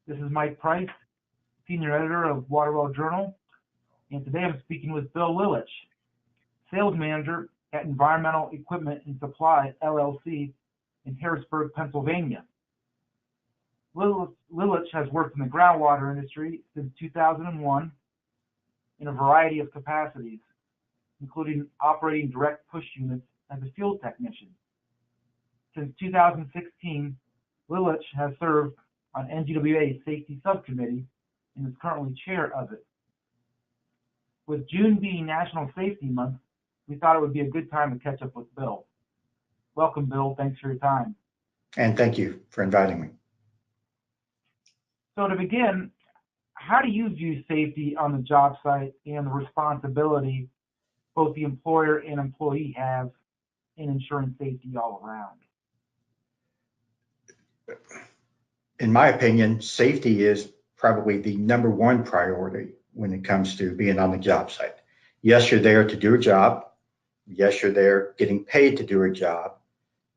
This is Mike Price, Senior Editor of Waterwell Journal, and today I'm speaking with Bill Lillich, Sales Manager at Environmental Equipment and Supply, LLC in Harrisburg, Pennsylvania. Lillich has worked in the groundwater industry since 2001 in a variety of capacities, including operating direct push units as a field technician. Since 2016, Lillich has served on NGWA's Safety Subcommittee and is currently chair of it. With June being National Safety Month, we thought it would be a good time to catch up with Bill. Welcome, Bill. Thanks for your time. And thank you for inviting me. So to begin, how do you view safety on the job site and the responsibility both the employer and employee have in ensuring safety all around? In my opinion, safety is probably the number one priority when it comes to being on the job site. Yes, you're there to do a job. Yes, you're there getting paid to do a job.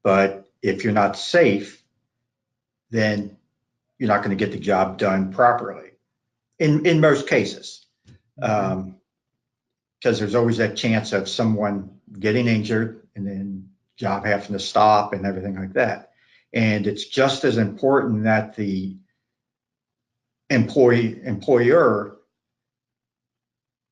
But if you're not safe, then you're not going to get the job done properly in most cases. Because there's always that chance of someone getting injured and then job having to stop and everything like that. And it's just as important that the employer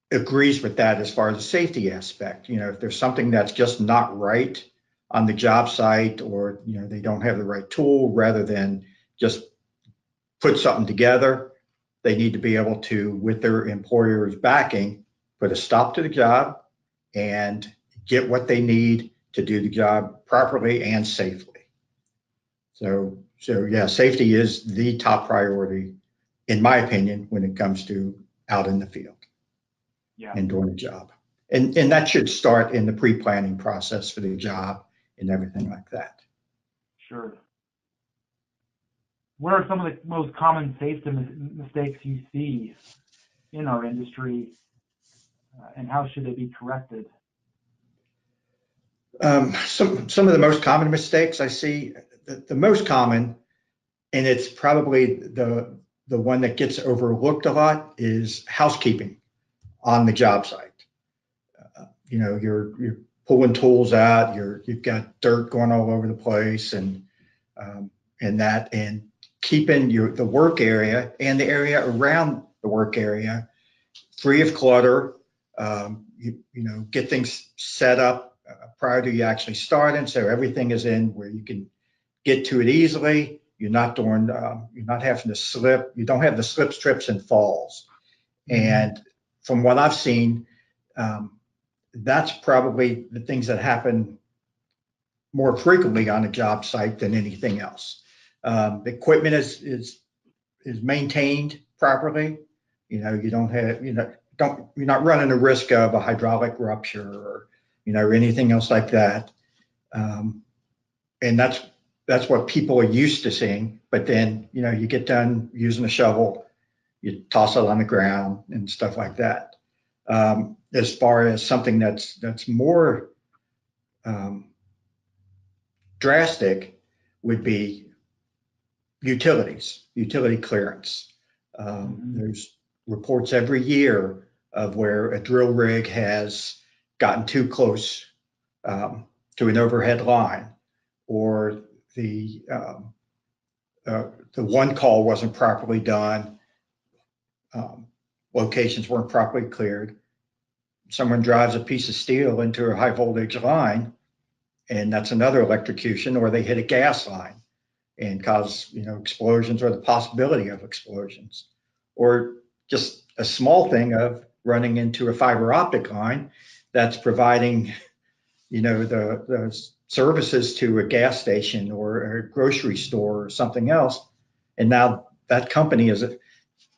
agrees with that as far as the safety aspect. You know, if there's something that's just not right on the job site, or they don't have the right tool, rather than just put something together, they need to be able to, with their employer's backing, put a stop to the job and get what they need to do the job properly and safely. So yeah, safety is the top priority, in my opinion, when it comes to out in the field and doing a job. And that should start in the pre-planning process for the job and everything like that. Sure. What are some of the most common safety mistakes you see in our industry, and how should they be corrected? Some of the most common mistakes I see, the most common, and it's probably the one that gets overlooked a lot, is housekeeping on the job site. You're pulling tools out, you've got dirt going all over the place, and keeping the work area and the area around the work area free of clutter. Get things set up prior to you actually starting, so everything is in where you can get to it easily. You're not having to slip. You don't have the slips, trips, and falls. And from what I've seen, that's probably the things that happen more frequently on a job site than anything else. The equipment is maintained properly. You don't have, you're not running the risk of a hydraulic rupture or anything else like that. And that's what people are used to seeing. But then you get done using a shovel, you toss it on the ground and stuff like that. As far as something that's more drastic would be utility clearance. There's reports every year of where a drill rig has gotten too close to an overhead line, or the one call wasn't properly done, locations weren't properly cleared. Someone drives a piece of steel into a high voltage line, and that's another electrocution, or they hit a gas line and cause explosions, or the possibility of explosions, or just a small thing of running into a fiber optic line that's providing the services to a gas station or a grocery store or something else, and now that company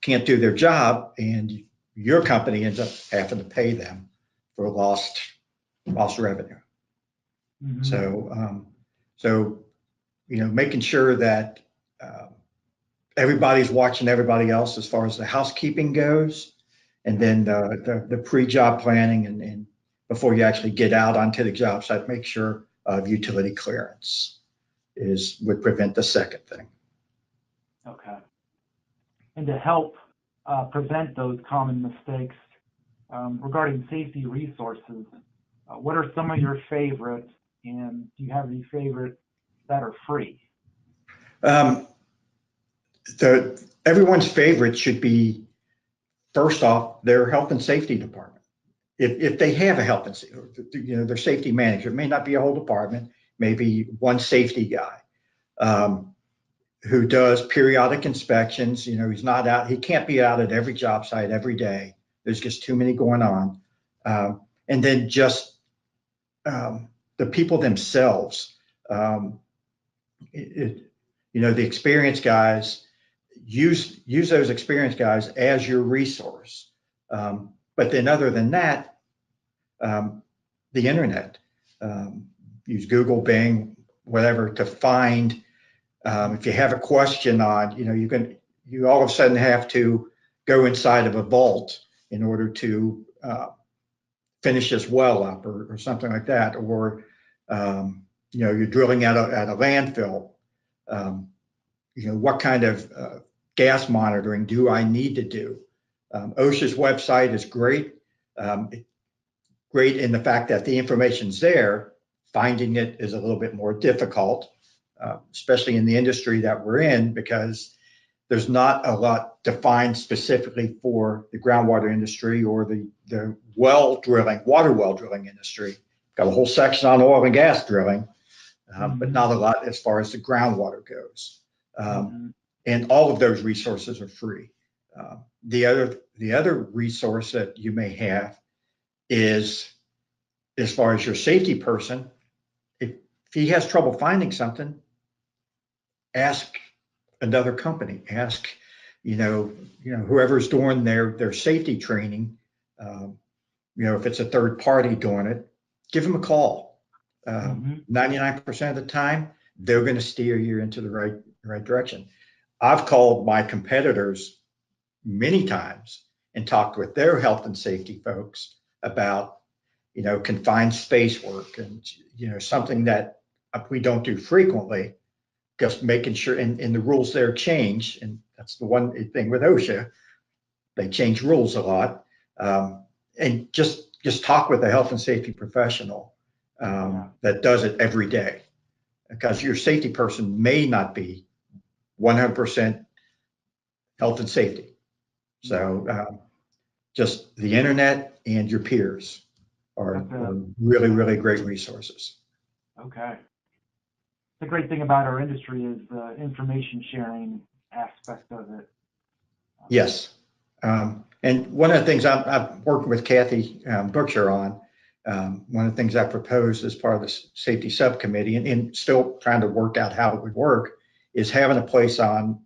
can't do their job, and your company ends up having to pay them for lost revenue. So making sure that everybody's watching everybody else as far as the housekeeping goes, and then the pre-job planning, and before you actually get out onto the job site, make sure of utility clearance would prevent the second thing. Okay. And to help prevent those common mistakes regarding safety resources, what are some of your favorites, and do you have any favorites that are free? Um, Everyone's favorite should be, first off, their health and safety department. If they have a health and safety, their safety manager, it may not be a whole department, maybe one safety guy who does periodic inspections. He's not out, he can't be out at every job site every day. There's just too many going on. And then just the people themselves, the experienced guys, use those experienced guys as your resource. But then other than that, the internet, use Google, Bing, whatever to find, if you have a question on, you all of a sudden have to go inside of a vault in order to finish this well up or something like that. Or, you're drilling at a landfill. What kind of gas monitoring do I need to do? OSHA's website is great. Great in the fact that the information's there. Finding it is a little bit more difficult, especially in the industry that we're in, because there's not a lot defined specifically for the groundwater industry or the water well drilling industry. Got a whole section on oil and gas drilling, but not a lot as far as the groundwater goes. And all of those resources are free. The other resource that you may have is, as far as your safety person, if he has trouble finding something, ask another company. Ask, whoever's doing their safety training. If it's a third party doing it, give them a call. 99% of the time, they're going to steer you into the right direction. I've called my competitors many times and talked with their health and safety folks about, confined space work and, something that we don't do frequently, just making sure, and the rules there change. And that's the one thing with OSHA, they change rules a lot. And just talk with a health and safety professional that does it every day, because your safety person may not be 100% health and safety. So just the internet and your peers are really, really great resources. Okay. The great thing about our industry is the information sharing aspect of it. Yes. And one of the things I'm working with Kathy Butcher on, one of the things I proposed as part of the safety subcommittee, and still trying to work out how it would work, is having a place on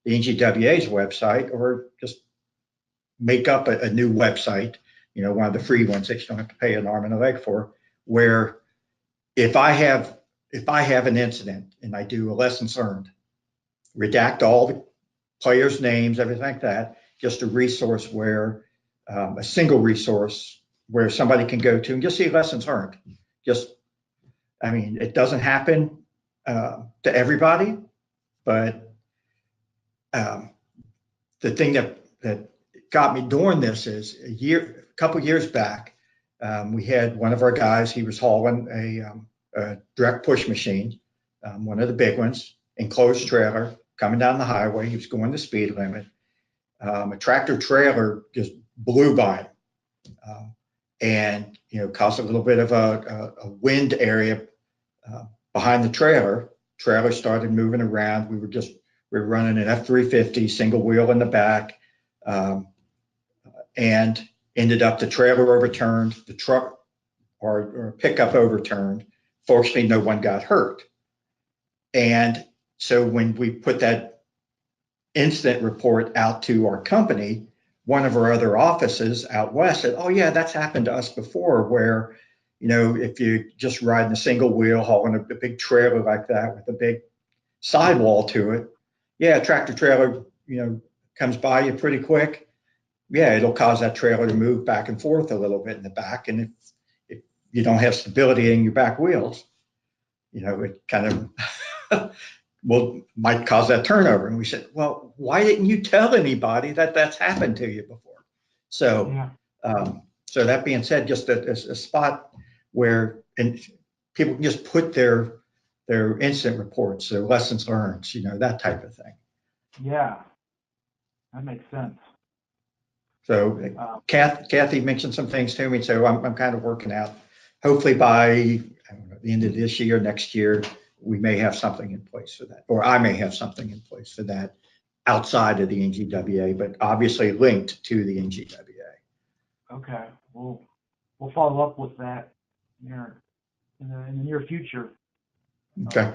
the NGWA's website, or just make up a new website, one of the free ones that you don't have to pay an arm and a leg for, where if I have an incident and I do a lessons learned, redact all the players' names, everything like that, just a resource where, a single resource where somebody can go to and just see lessons learned. It doesn't happen to everybody, but the thing that got me doing this is a couple years back, we had one of our guys, he was hauling a direct push machine, one of the big ones, enclosed trailer, coming down the highway. He was going the speed limit. A tractor trailer just blew by him, and caused a little bit of a wind area behind the trailer. Trailer started moving around. We were running an F-350 single wheel in the back, and ended up the trailer overturned, the truck or pickup overturned. Fortunately, no one got hurt. And so when we put that incident report out to our company, one of our other offices out west said, "Oh yeah, that's happened to us before, where, if you just riding a single wheel, hauling a big trailer like that with a big sidewall to it, yeah, a tractor trailer, comes by you pretty quick. Yeah, it'll cause that trailer to move back and forth a little bit in the back. And if you don't have stability in your back wheels, it kind of might cause that turnover. And we said, well, why didn't you tell anybody that that's happened to you before? So, Yeah. so that being said, just a spot where people can just put their incident reports, their lessons learned, that type of thing. Yeah. That makes sense. So Kathy mentioned some things to me, so I'm kind of working out. Hopefully by I don't know, the end of this year, next year, we may have something in place for that, or I may have something in place for that outside of the NGWA, but obviously linked to the NGWA. Okay. We'll follow up with that in the near future. Okay.